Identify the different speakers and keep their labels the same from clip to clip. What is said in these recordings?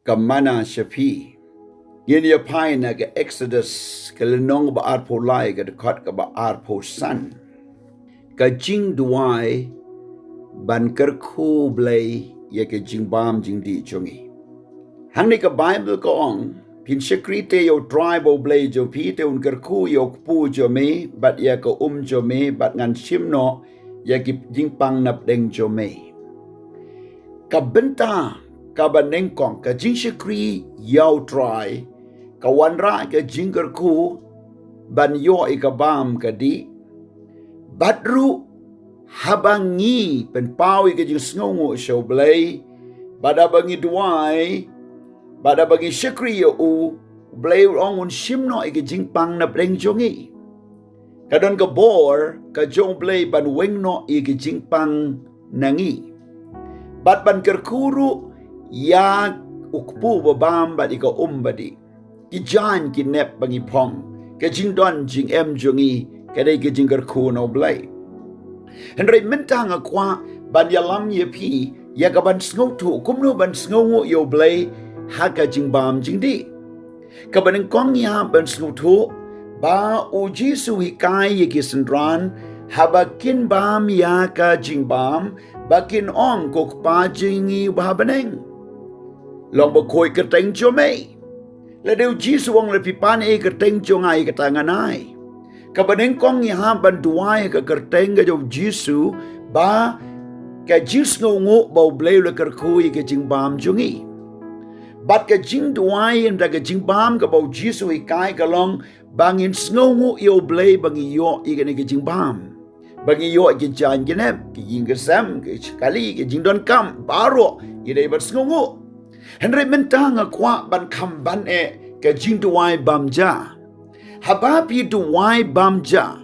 Speaker 1: ka Manna shapi yen ya pai na ka Exodus ka lenong ba ar po lai ka dekat ka ba ar po san ka jing Duwai ban kerku blai ya ka jing bam jing di chongi hang ni ka Bible ko ong pin sekrete yo tribe blai jo pi te un kerku yo pu jo me bat ya ka jo me bat ngan sim no ya ki jing pang nap deng jo me ka benta ka baneng kong ka jing sekri yau try ka wan ra ka jing kerku ban yo I ka bam ka di badru habangi pen pau I ka jing sngongo show blai bada bangi Duwai bada bangi sekri yo u blai ong un simno I ka jing pang na breng jongi kadon ka bor ka jong blai ban wengno I ka jing pang nangi bat ban kerkuru ya ukpu babam bat ika badi ki jan ki nep bangi pong ka jing don jing em jongi kadai ka jing kerku no blai henry mentang akwa ban yalam ye pi ya ka ban sngo tu kumno ban sngo yo blai ha ka jing bam jing di ka ban kong ya ban sngo tu ba u jisu hikai ye ki sendran habakin bam ya ka jing bam bakin ong kok pa jingi ba baneng long ba koi ka teng cho me la deu jisu ong le pipan e ka teng cho ngai ka tanganai ka baneng kong ya ban Duwai ka kerteng ga jo jisu ba ka jis ngo ba blei le ker kui ka jing bam jungi bat ka jing Duwai and ka jing bam ka ba jisu I kai ka long bangin sngo yo blei bangi yo I ka ne ka jing bam bangi yo ki jan genep ki jing ka sam ki kali ki jing don kam baro I dei bat sngo henry mentang kwa ban kam ban e ka jing Duwai bam ja haba pi Duwai bam ja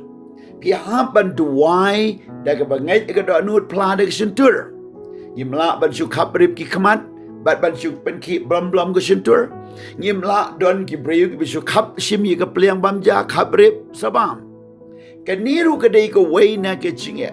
Speaker 1: pi haban Duwai da ka bangai ka do nut pla de sentur yimla ban su khabrip ki khamat bat ban su pen ki blam blam ko sentur yimla don ki briu ki su khap sim yi ka pliang bam ja khabrip sabam ka niru ka dei ko wei na ka chinge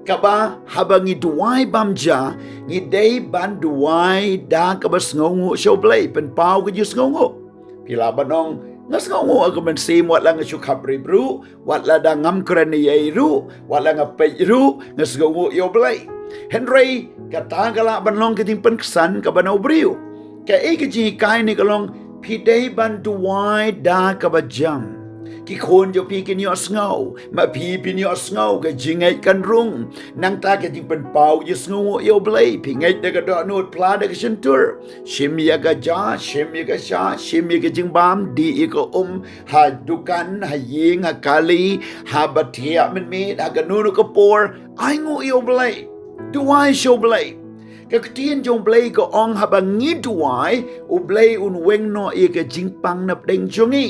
Speaker 1: ka ba habangi Duwai bam ja ni dei ban Duwai da ka bas ngongo show play pen pau ka jis ngongo pila banong ngas ngongo ka ben sim wat lang su khabri bru wat la da ngam kran ye ru wat la ngape ru ngas ngongo yo play henry kata kala banong ka ting pen ksan ka banau briu ka e ka ji kai ni ka long pi dei ban Duwai da ka ba jam ki khon jo pi ki nyo sngo ma pi nyo sngo ka jingai kan rung nang ta ka ting pen pau ji sngo yo blai pi ngai de ka do nut pla de ka sentur shim ya ka ja shim ya ka sha shim ya ka jing bam di ka ha dukan ha ying ha kali ha batia men me ha ka nu ka por ai ngo yo blai Duwai show blai ka tien jong blai ko ong ha ba ngi Duwai u blai un weng no I ka jing pang nap deng jongi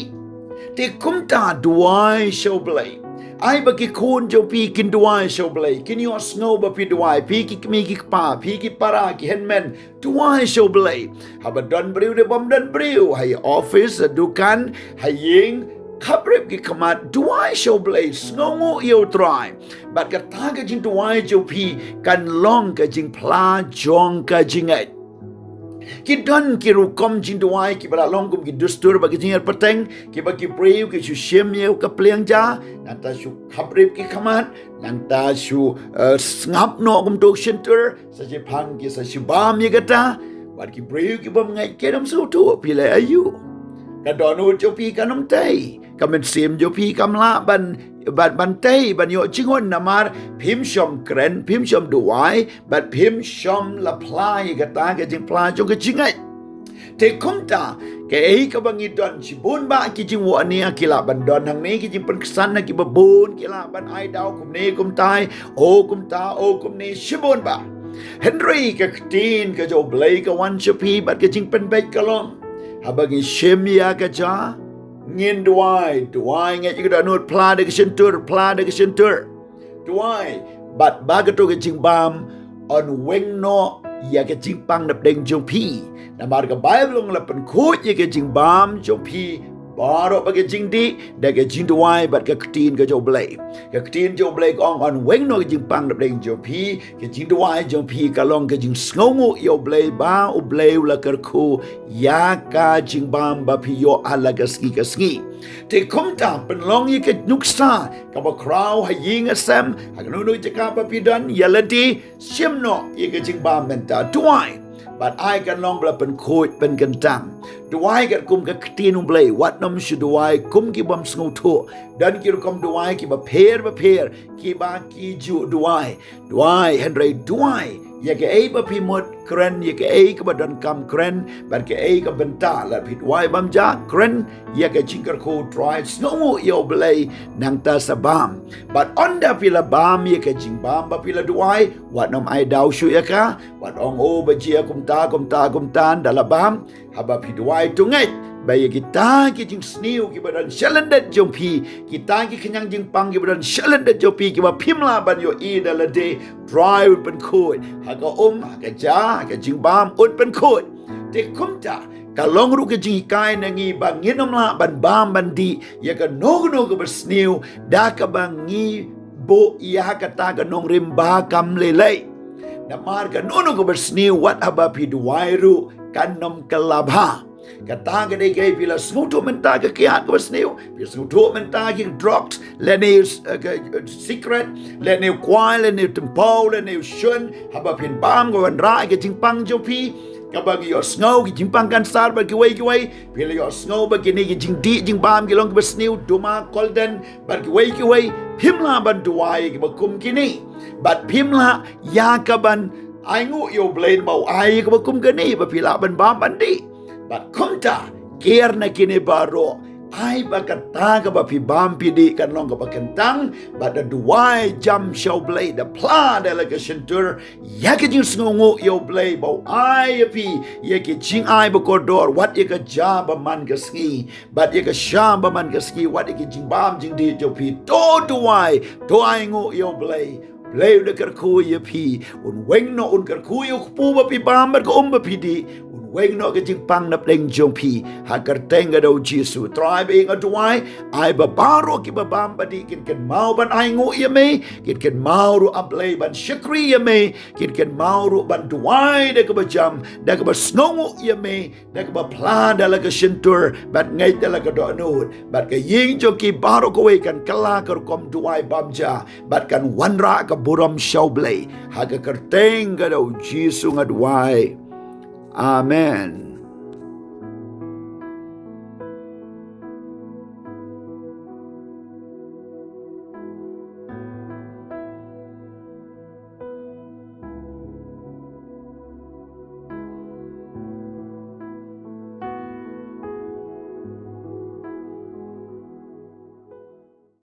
Speaker 1: ti kumta Duwai show blai ai ba ki khun jo pi kin Duwai show blai kin yo snow ba pi Duwai pi ki mi ki pa pi ki para ki henmen Duwai show blai ha ba don briu de bom don briu hai office dukan hai ying khabrip ki khamat Duwai show blai sngo yo try bat ka ta ka jing Duwai jo pi kan long ka jing pla jong ka jingai ki don ki Rukom jing Duwai ki bala long kum ki dustur ba ki jing pateng ki ba ki brave ki su shem ye ka pliang ja nan ta su khabrip ki khamat nan ta su ngap no kum to center sa je phang ki sa si bam ye gata bat ki brave ki bam ngai ke dam su tu pi le ayu ka donu jo pi kanom tai ka men sim jo pi kam la ban tai ban yo chingon namar phim shom kren phim shom Duwai bat phim shom la plai ka ta ka jing pla jo ka chingai te kumta ke ei ka bangi don si bun ba ki jing wo ania ki la ban don hang ni ki jing pen ksan na ki ba bun ki la ban ai dau kum ne kum tai o kum ta o kum ne si bun ba henry ka tin ka jo blai ka wan chapi bat ka jing pen bai ka long habagi shemia ka ja ngin Duwai ngai ka nut pla de ka sentur Duwai bat ba ka to ka jing bam on weng no ya ka jing pang nap deng jong pi na mar ka Bible ng la pen khut ya ka jing bam jong pi Baru bagi jing di, dah ke jing duai, bat ke ketin ke jau belai. Ke ketin jau belai kong on weng no ke jing pang dap deng jau pi, ke jing duai jau pi kalong ke jing sngongu yo belai ba u belai ula kerku, ya ka jing bam ba pi yo ala ke ski. Te kumta penlong ye ke nuksa, ka ba kraw ha ying asem, ha nunu jaka ba pi dan, ya ladi, sim no ye ke jing bam menta duai. But I can long bla pen khoi pen kan tam. Duai kat kum ka ktin blai wat nom shu duai kum ki bam sngu tho dan ki kum duai ki ba pher ki ba ki ju duai henry duai ya ke ei ba pi mot kren ya ke ei ka ba dan kam kren ban ke ei ka benta la pit wai bam ja kren ya ke chingkar ko try snow yo blai nang ta sabam but onda pila bam ya ke jing bam ba pila duai wat nom ai dau shu ya ka wat ong o ba jia kum ta dalabam haba pi duai tungai Baya kita ki jing sniu ki badan shalandat jong pi kita ki kenyang jing pang ki badan shalandat jong pi ki ba pimla ban yo I dalade drive ban khoi haga haga ja haga jing bam ut ban khoi te kumta kalong ru ke jing kai nangi bang nginom la ban bam ban di ya ka no ka bersniu da ka bang ngi bo ya ka ta ka nong rimba kam lelai na mar ka no ka bersniu wat haba pi duai ru kanom kalabha Kata ke dek bila smutu menta ke kiat ke sniu, bila smutu menta ke dropped, leni secret, leni kuai, leni tempo, leni shun, haba pin bam ke wan rai ke jingpang jopi, kabagi yo snow ke jingpang kan sar ba ke wei, bila yo snow ba ke ni ke jing di jing bam ke long ke sniu, duma golden, ba ke wei, pimla ban duai ke bakum kini, bat pimla ya kaban aingu yo blade mau ai ke bakum kini, ba pila ban bam bandi. But kumta kier na kini baro ai bakata ka ba pi bam pidi kan long ka bakentang but the duai jam show blay the plan delegation tour ya ke jing sngongo yo blay bau ai pi ya ke jing ai ba kodor what ya ka ja ba man ka ski but ya ka sha ba man ka ski what ya ke jing bam jing di jo pi to duai to ai ngo yo blay blay de kar ku ya pi un weng no un kar ku yo pu ba pi bam ba ko ba pi di Weng no ke jing pang na pleng jong pi hakar tenga do Jesu tribe ing aduai ai ba baro ki ba bam ba di kin mau ban ai ngu ye me kin mau ru ablay ban shakri ye me kin mau ru ban duai de ke ba jam de ke ba snongu ye me de ke ba plan da la ke shintur bat ngai da la ke do nut bat ke ying jo ki baro ko we kan kala kar kom duai bam ja bat kan wanra ka buram shaublay hakar tenga do Jesu ngadwai Amen.